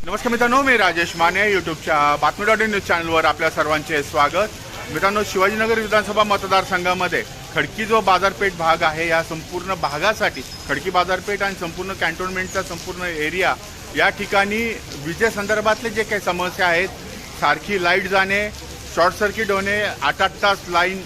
नमस्कार मित्रांनो, मी राजेश माने यूट्यूबच्या बातमी.in न्यूज चॅनलवर आपल्या सर्वांचे स्वागत. मित्रांनो, शिवाजीनगर विधानसभा मतदारसंघामध्ये खडकी जो बाजारपेठ भाग आहे या संपूर्ण भागासाठी खडकी बाजारपेठ आणि संपूर्ण कॅन्टोन्मेंटचा संपूर्ण एरिया या ठिकाणी विजेसंदर्भातले जे काही समस्या आहेत, सारखी लाईट जाणे, शॉर्ट सर्किट होणे, 8-8 तास लाईन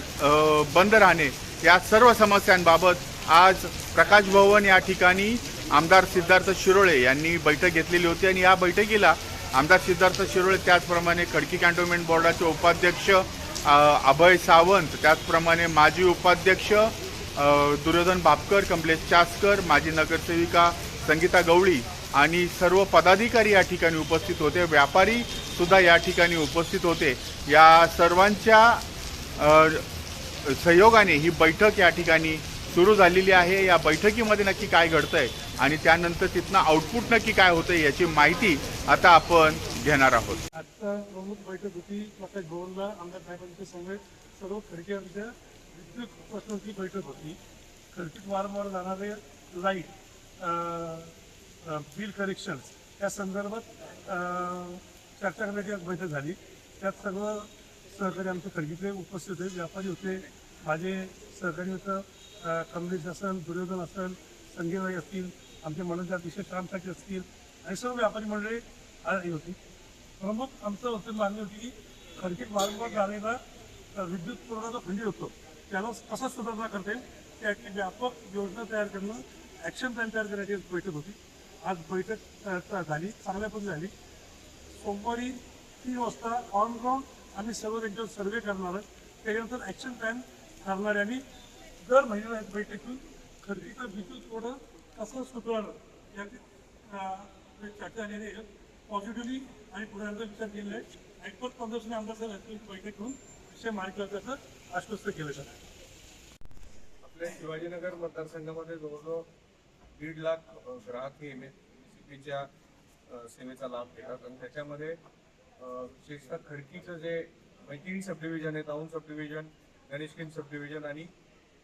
बंद राहणे, या सर्व समस्यांबाबत आज प्रकाश भवन या ठिकाणी आमदार सिद्धार्थ शिरोळे यांनी बैठक घेतलेली होती. आणि या बैठकीला आमदार सिद्धार्थ शिरोळे, त्याचप्रमाणे खडकी कॅन्टोन्मेंट बोर्डाचे उपाध्यक्ष अभय सावंत, त्याचप्रमाणे माजी उपाध्यक्ष दुर्योधन बापकर, कमलेश चासकर, माजी नगरसेविका संगीता गवळी आणि सर्व पदाधिकारी या ठिकाणी उपस्थित होते. व्यापारी सुद्धा या ठिकाणी उपस्थित होते. या सर्वांच्या सहयोगाने ही बैठक या ठिकाणी सुरू झालेली आहे. या बैठकीमध्ये नक्की काय घडतंय आणि त्यानंतर तिथनं आउटपुट नक्की काय होतंय याची माहिती आता आपण घेणार आहोत. आजचा प्रमुख बैठक होती प्रकाश भवनला आमदार साहेबांच्या समवेत सर्व खडकीच्या विद्युत प्रश्नांची बैठक होती. खडकीत वारंवार जाणारे लाईट बिल करेक्शन्स या संदर्भात चर्चा करण्याची आज बैठक झाली. त्यात सर्व सहकारी आमच्या खडकीतले उपस्थित होते, व्यापारी होते, माझे सहकारी होतं, कमलेश असेल, दुर्योधन असेल, संगीताई असतील, आमचे मनोज विशेष कामसाठी असतील आणि सर्व व्यापारी मंडळी आली होती. प्रमुख आमचं होतं मागणी होती की खडकीत वारंवार झालेला विद्युत पुरवठा खंडित होतो, त्याला कसा सुधारणा करता येईल त्याची व्यापक योजना तयार करणं, ॲक्शन प्लॅन तयार करण्याची बैठक होती. आज बैठक झाली, चांगल्या पद्धतीने झाली. सोमवारी 3 वाजता ऑन ग्राउंड आम्ही सर्व त्यांच्यावर सर्वे करणार आहे. त्याच्यानंतर ॲक्शन प्लॅन करणार आहे आणि दर महिन्याला बैठकीतून खडकीचा विद्युत पुरवठा कसा सुधारणार याची चर्चा झालेली आहे. पॉझिटिव्हली आणि पुढे विचार केलेला आहे. ऐकपत 15 आमदार साहेब बैठक करून विषय माहिती त्याचं आश्वस्त केलं जातं. आपल्या शिवाजीनगर मतदारसंघामध्ये जवळजवळ 1.5 लाख ग्राहक हे MSCPच्या सेवेचा लाभ घेतात आणि त्याच्यामध्ये विशेषतः खडकीचं जे मैत्रिणी सब डिव्हिजन आहे, टाऊन सब डिव्हिजन, गणेशकिंड सब डिव्हिजन आणि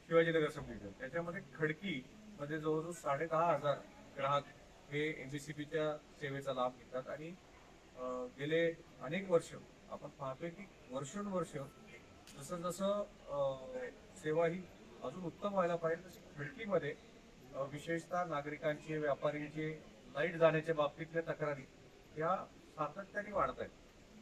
शिवाजीनगर सब डिव्हिजन, त्याच्यामध्ये खडकीमध्ये जवळजवळ 10,500 ग्राहक हे MSCPच्या सेवेचा लाभ घेतात. आणि गेले अनेक वर्ष आपण पाहतोय की वर्षोनवर्ष जसं जसं सेवा ही अजून उत्तम व्हायला पाहिजे तशी खडकीमध्ये विशेषतः नागरिकांचे, व्यापाऱ्यांचे लाईट जाण्याच्या बाबतीतल्या तक्रारी या सातत्याने वाढत आहेत.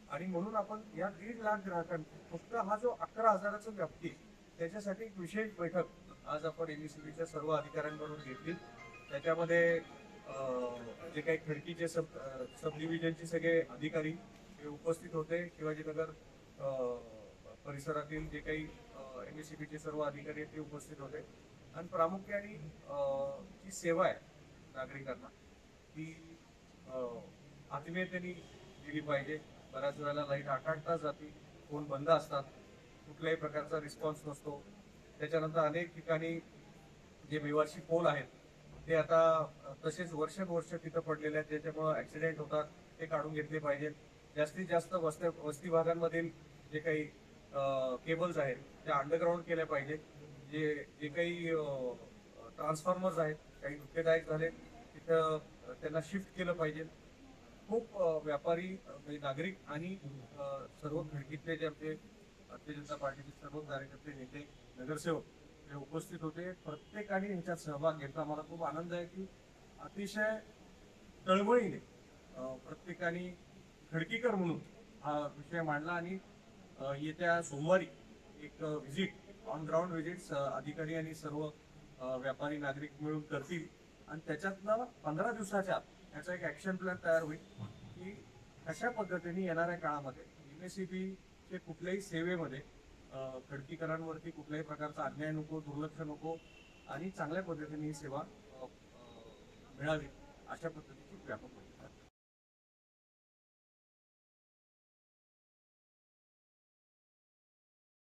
आणि म्हणून आपण या 1.5 लाख ग्राहकांना फक्त हा जो 11,000चा व्याप्ती त्याच्यासाठी एक विशेष बैठक आज आपण MSCPच्या सर्व अधिकाऱ्यांकडून घेतली. त्याच्यामध्ये जे काही खडकीचे सब डिव्हिजनचे सगळे अधिकारी हे उपस्थित होते. शिवाजीनगर परिसरातील जे काही MSCPचे सर्व अधिकारी आहेत ते उपस्थित होते. आणि प्रामुख्याने जी सेवा आहे नागरिकांना ती आत्मीयतेने दिली पाहिजे. बऱ्याच वेळेला लाईट 8-8 तास जाते, फोन बंद असतात, कुठल्याही प्रकारचा रिस्पॉन्स नसतो. त्याच्यानंतर अनेक ठिकाणी जे बेवारशी पोल आहेत ते आता तसेच वर्षानुवर्ष तिथं पडलेले आहेत, त्याच्यामुळे ॲक्सिडेंट होतात, ते काढून घेतले पाहिजेत. जास्तीत जास्त वस्ती भागांमधील जे काही केबल्स आहेत त्या अंडरग्राऊंड केल्या पाहिजेत. जे जे काही ट्रान्सफॉर्मर्स आहेत काही धोकेदायक झाले तिथं त्यांना शिफ्ट केलं पाहिजे. खूप व्यापारी म्हणजे नागरिक आणि सर्व खडकीतले जे आमचे भारतीय जनता पार्टीचे सर्व कार्यकर्ते, नेते, नगरसेवक हे उपस्थित होते. प्रत्येकाने ह्याच्यात सहभाग घेतला. मला खूप आनंद आहे की अतिशय तळमळीने प्रत्येकाने खडकीकर म्हणून हा विषय मांडला. आणि येत्या सोमवारी एक व्हिजिट, ऑन ग्राउंड व्हिजिट्स अधिकारी आणि सर्व व्यापारी नागरिक मिळून करतील. आणि त्याच्यातनं 15 दिवसाच्या आत याचा एक ॲक्शन प्लॅन तयार होईल की कशा पद्धतीने येणाऱ्या काळामध्ये MSCPचे कुठल्याही सेवेमध्ये खडकीकरांवरती कुठल्याही प्रकारचा अन्याय नको, दुर्लक्ष नको आणि चांगल्या पद्धतीने ही सेवा मिळावी अशा पद्धतीची व्यापक